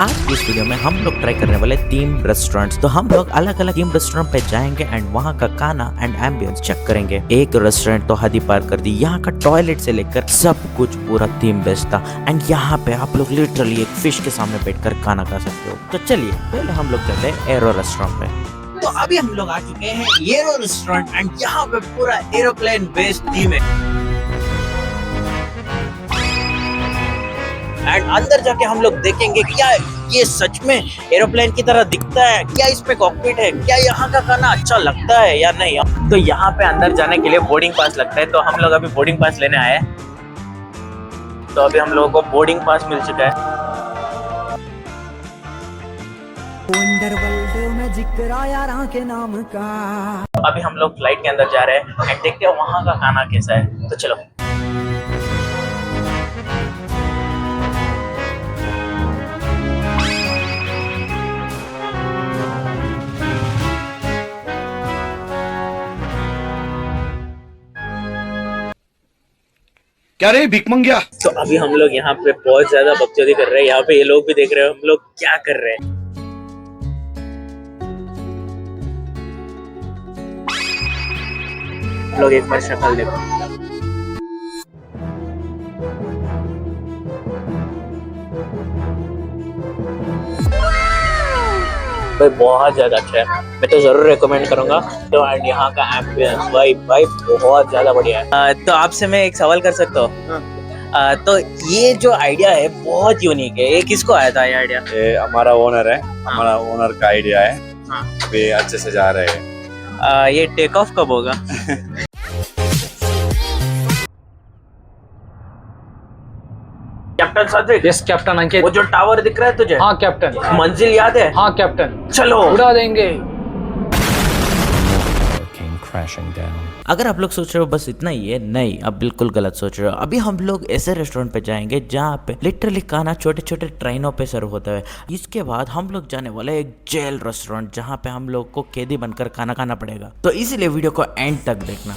आज की इस वीडियो में हम लोग ट्राई करने वाले 3 रेस्टोरेंट्स। तो हम लोग अलग अलग 3 रेस्टोरेंट पे जाएंगे एंड वहाँ का खाना एंड एम्बियंस चेक करेंगे। एक रेस्टोरेंट तो हद ही पार कर दी, यहाँ का टॉयलेट से लेकर सब कुछ पूरा थीम बेस्ट था एंड यहाँ पे आप लोग लिटरली एक फिश के सामने बैठकर खाना खा सकते हो। तो चलिए पहले हम लोग चलते हैं एरो रेस्टोरेंट पे। तो अभी हम लोग आ चुके हैं एरो रेस्टोरेंट एंड यहाँ पे पूरा एरोप्लेन बेस्ड थीम है एंड अंदर जाके हम लोग देखेंगे क्या ये सच में एरोप्लेन की तरह दिखता है, क्या इसमें कॉकपिट है, क्या यहाँ का खाना अच्छा लगता है या नहीं। तो यहाँ पे अंदर जाने के लिए बोर्डिंग पास लगता है, तो हम लोग अभी बोर्डिंग पास लेने आए हैं। तो अभी हम लोगों को बोर्डिंग पास मिल चुका है। में जिक्र आया के नाम का। अभी हम लोग फ्लाइट के अंदर जा रहे हैं एंड देखते हैं वहाँ का खाना कैसा है। तो चलो क्या रे भिख मंगिया। तो अभी हम लोग यहाँ पे बहुत ज्यादा बकचोदी कर रहे हैं। यहाँ पे ये लोग भी देख रहे हैं हम लोग क्या कर रहे हैं। लोग एक बार शक्ल देखो, भाई बहुत ज्यादा अच्छा है, मैं तो जरूर रेकमेंड करूंगा। तो एंड यहाँ का एम्बियंस भाई बहुत ज्यादा बढ़िया है। तो आपसे मैं एक सवाल कर सकता हूँ? तो ये जो आइडिया है बहुत यूनिक है, ये किसको आया था ये आइडिया? ये हमारा ओनर है, हमारा ओनर का आइडिया है। हाँ। वे अच्छे से जा रहे हैं। ये टेक ऑफ कब होगा? कैप्टन सात्विक। यस कैप्टन अंकित। वो जो टावर दिख रहा है तुझे? हाँ कैप्टन। मंजिल याद है? हाँ कैप्टन। चलो उड़ा देंगे। अगर आप लोग सोच रहे हो बस इतना ही है, नहीं, आप बिल्कुल गलत सोच रहे हो। अभी हम लोग ऐसे रेस्टोरेंट पे जाएंगे जहाँ पे लिटरली खाना छोटे छोटे ट्रेनों पे सर्व होता है। इसके बाद हम लोग जाने वाले एक जेल रेस्टोरेंट जहाँ पे हम लोग को कैदी बनकर खाना खाना पड़ेगा। तो इसीलिए वीडियो को एंड तक देखना।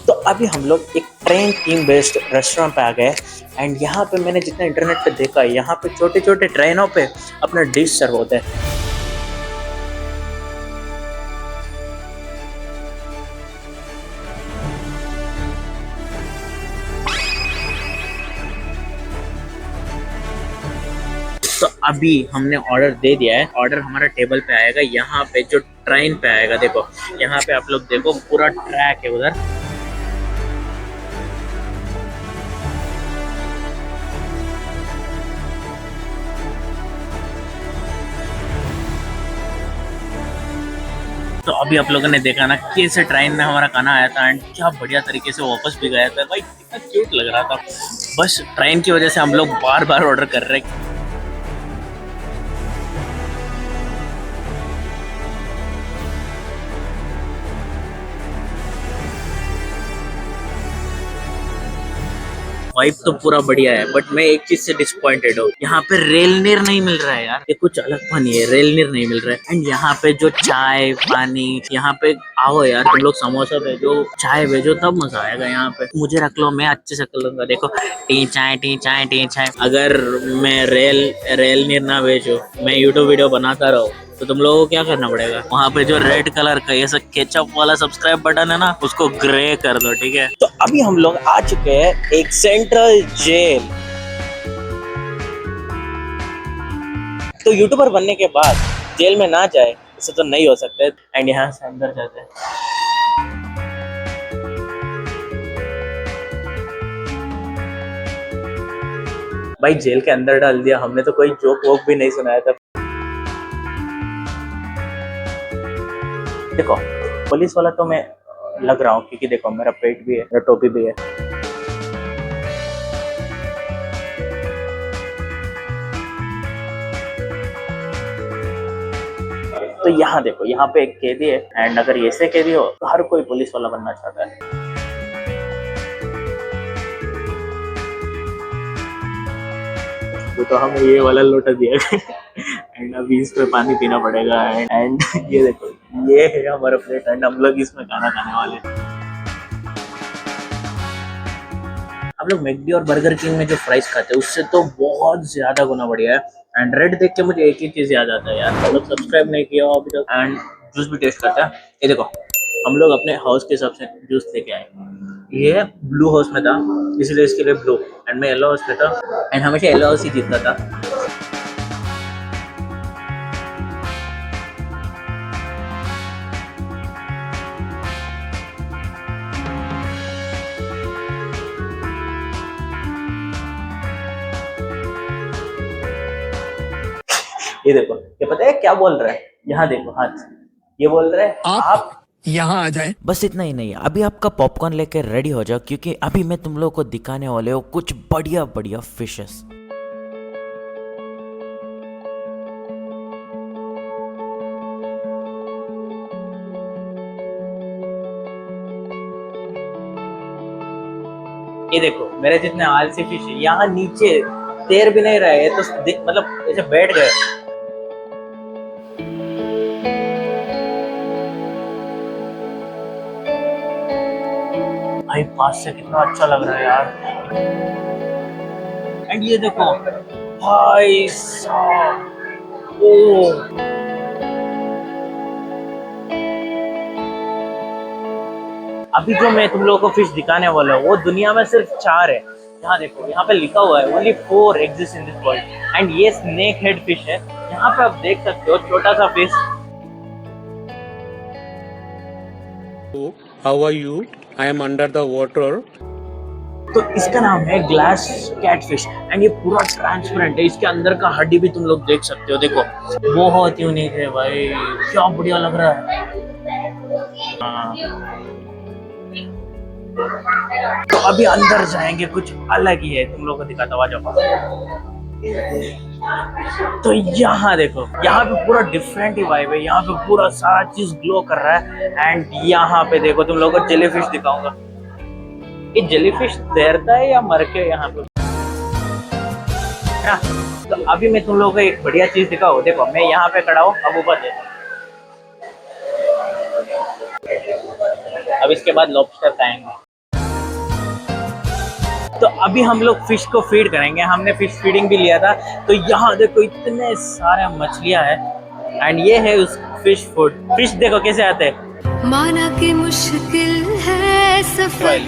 तो अभी हम लोग एक ट्रेन थीम बेस्ड रेस्टोरेंट पे आ गए एंड यहाँ पे मैंने जितना इंटरनेट पे देखा, यहाँ पे छोटे छोटे ट्रेनों पे अपना डिश सर्व होता है। तो अभी हमने ऑर्डर दे दिया है, ऑर्डर हमारा टेबल पे आएगा। यहाँ पे जो ट्रेन पे आएगा, देखो यहाँ पे आप लोग देखो पूरा ट्रैक है उधर। तो अभी आप लोगों ने देखा ना कैसे ट्रेन में हमारा खाना आया था एंड क्या बढ़िया तरीके से वापस भी गया था। भाई कितना क्यूट लग रहा था। बस ट्रेन की वजह से हम लोग बार बार ऑर्डर कर रहे हैं। वाइब तो पूरा बढ़िया है बट मैं एक चीज से डिसअपॉइंटेड हूँ, यहाँ पे रेलनीर नहीं मिल रहा है यार। ये कुछ अलग फनी है, रेलनीर नहीं मिल रहा है। एंड यहाँ पे जो चाय पानी, यहाँ पे आओ यार तुम लोग समोसा भेजो, चाय भेजो, तब मजा आएगा। यहाँ पे मुझे रख लो, मैं अच्छे से कर लूंगा। देखो टी चाय टी चाय टी चाय। अगर मैं रेलनीर ना भेजो, मैं यूट्यूब वीडियो बनाता रहूँ, तो तुम लोगों को क्या करना पड़ेगा? वहाँ पे जो रेड कलर का ये सब केचप वाला सब्सक्राइब बटन है ना, उसको ग्रे कर दो, ठीक है? तो अभी हम लोग आ चुके हैं एक सेंट्रल जेल। तो यूट्यूबर बनने के बाद जेल में ना जाए इसे तो नहीं हो सकता है। एंड यहाँ से अंदर जाते हैं। भाई जेल के अंदर डाल दिया हमने, तो कोई जोक वोक भी नहीं सुनाया था। देखो पुलिस वाला तो मैं लग रहा हूँ क्योंकि देखो मेरा पेट भी है, मेरा टोपी भी है। तो यहाँ देखो, यहाँ पे एक कैदी है एंड अगर ऐसे कैदी हो तो हर कोई पुलिस वाला बनना चाहता है। तो हमें ये वाला लोटा दिया एंड अभी इसमें पानी पीना पड़ेगा। एंड ये देखो ये है हमारा प्लेट एंड हम लोग इसमें खाना खाने वाले हैं। आप लोग मैकडी और बर्गर किंग में जो फ्राइज खाते हैं उससे तो बहुत ज्यादा गुना बढ़िया है। एंड रेड देख के मुझे एक ही चीज याद आता है यार, हम लोग सब्सक्राइब नहीं किया हो अभी तक। एंड जूस भी टेस्ट करते हैं। ये देखो, हम लोग अपने हाउस के हिसाब से जूस लेके आए। ये ब्लू हाउस में था, इसलिए इसके लिए ब्लू, एंड मैं येलो हाउस में था, एंड हमेशा येलो हाउस ही जीतता था। ये देखो, ये पता है क्या बोल रहा है? यहाँ देखो हाथ, ये बोल रहा है आप यहाँ आ जाए। बस इतना ही नहीं, अभी आपका पॉपकॉर्न लेकर रेडी हो जाओ, क्योंकि अभी मैं तुम लोगों को दिखाने वाले हूँ कुछ बढ़िया बढ़िया फिशेस। ये देखो, मेरे जितने आलसी फिश है यहाँ नीचे तैर भी नहीं रहे, तो मतलब ऐसे बैठ गए। भाई पास से कितना अच्छा लग रहा है यार। एंड ये देखो भाई साहब, ओ अभी जो मैं तुम लोगों को फिश दिखाने वाला हूँ वो दुनिया में सिर्फ 4 है। यहाँ देखो, यहाँ पे लिखा हुआ है only 4 exist in this world, and ये स्नेक हेड फिश है। यहाँ पे आप देख सकते हो छोटा सा fish. How are you? I am under the water. तो इसका नाम है ग्लास कैटफिश, एंड ये पूरा ट्रांसपेरेंट है। इसके अंदर का हड्डी भी तुम लोग देख सकते हो। देखो बहुत यूनिक है भाई, क्या बढ़िया लग रहा है। तो अभी अंदर जाएंगे, कुछ अलग ही है, तुम लोग को दिखाता हुआ जाओ। तो यहाँ देखो, यहाँ पे पूरा डिफरेंट ही वाइब है। यहाँ पे पूरा सारा चीज ग्लो कर रहा है। एंड यहाँ पे देखो, तुम लोगों को जेलीफिश दिखाऊंगा। ये जेलीफिश तैरता है या मर के यहाँ पे ना? तो अभी मैं तुम लोगों को एक बढ़िया चीज दिखाऊं। देखो मैं यहाँ पे खड़ा हूँ, अब ऊपर देखो। अब इसके बाद लॉबस्टर खाएंगे। तो अभी हम लोग फिश को फीड करेंगे। हमने फिश फीडिंग भी लिया था। तो यहाँ देखो इतने सारे मछलियां हैं, एंड ये है उस फिश फूड। फिश देखो कैसे आते हैं। माना कि मुश्किल है सफर।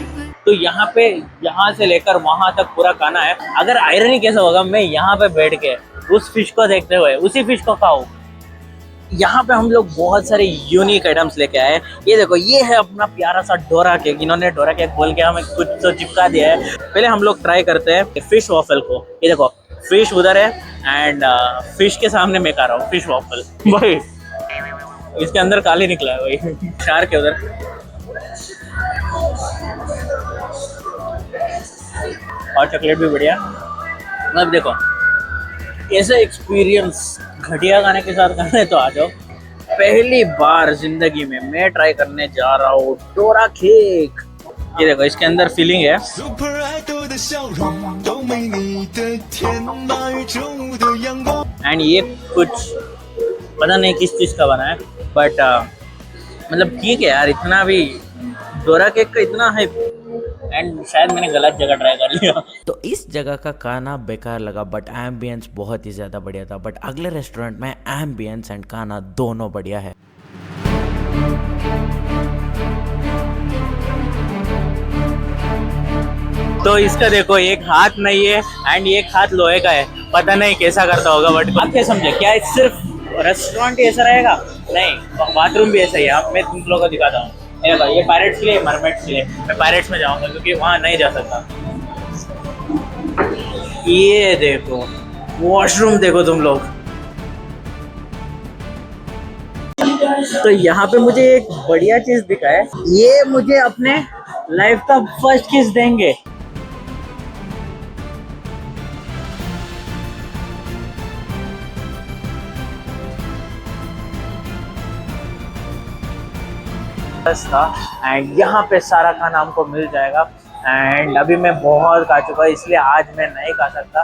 तो यहाँ पे, यहाँ से लेकर वहां तक पूरा खाना है। अगर आयरनी कैसा होगा, मैं यहाँ पे बैठ के उस फिश को देखते हुए उसी फिश को खाऊं। यहाँ पे हम लोग बहुत सारे यूनिक आइटम्स लेके आए। ये देखो, ये है अपना प्यारा सा डोरा केक। इन्होंने डोरा केक बोल के हमें कुछ तो चिपका दिया है। पहले हम लोग ट्राई करते हैं फिश वॉफल को। ये देखो, फिश उधर है, एंड फिश के सामने मैं खा रहा हूँ फिश वॉफल। भाई इसके अंदर काली निकला है भाई, शार्क के उधर। और चॉकलेट भी बढ़िया। अब देखो, ऐसा एक्सपीरियंस घटिया खाने के साथ करना है तो आ जाओ। पहली बार जिंदगी में मैं ट्राई करने जा रहा हूँ डोरा केक। ये देखो, इसके अंदर फीलिंग है। एंड ये कुछ पता नहीं किस चीज का बना है, बट मतलब ठीक है यार। इतना भी डोरा केक का इतना है, एंड शायद मैंने गलत जगह ट्राई कर लिया। तो इस जगह का खाना बेकार लगा, बट एम्बियंस बहुत ही ज़्यादा बढ़िया था। बट अगले रेस्टोरेंट में एम्बियंस एंड खाना दोनों बढ़िया है। तो इसका देखो, एक हाथ नहीं है एंड एक हाथ लोहे का है। पता नहीं कैसा करता होगा, बट आप क्या समझे? क्या सिर्फ रेस्टोरेंट ही ऐसा रहेगा? नहीं, बाथरूम भी ऐसा ही है। आप मैं तुम लोगों को दिखाता हूँ। ये पायरेट्स के लिए, मरमेड्स के लिए। मैं पायरेट्स में जाऊंगा क्योंकि वहाँ नहीं जा सकता। ये देखो, वॉशरूम देखो तुम लोग। तो यहाँ पे मुझे एक बढ़िया चीज दिखा है। ये मुझे अपने लाइफ का फर्स्ट किस देंगे। था, एंड यहाँ पे सारा खाना हमको मिल जाएगा। एंड अभी मैं बहुत खा चुका, इसलिए आज मैं नहीं खा सकता।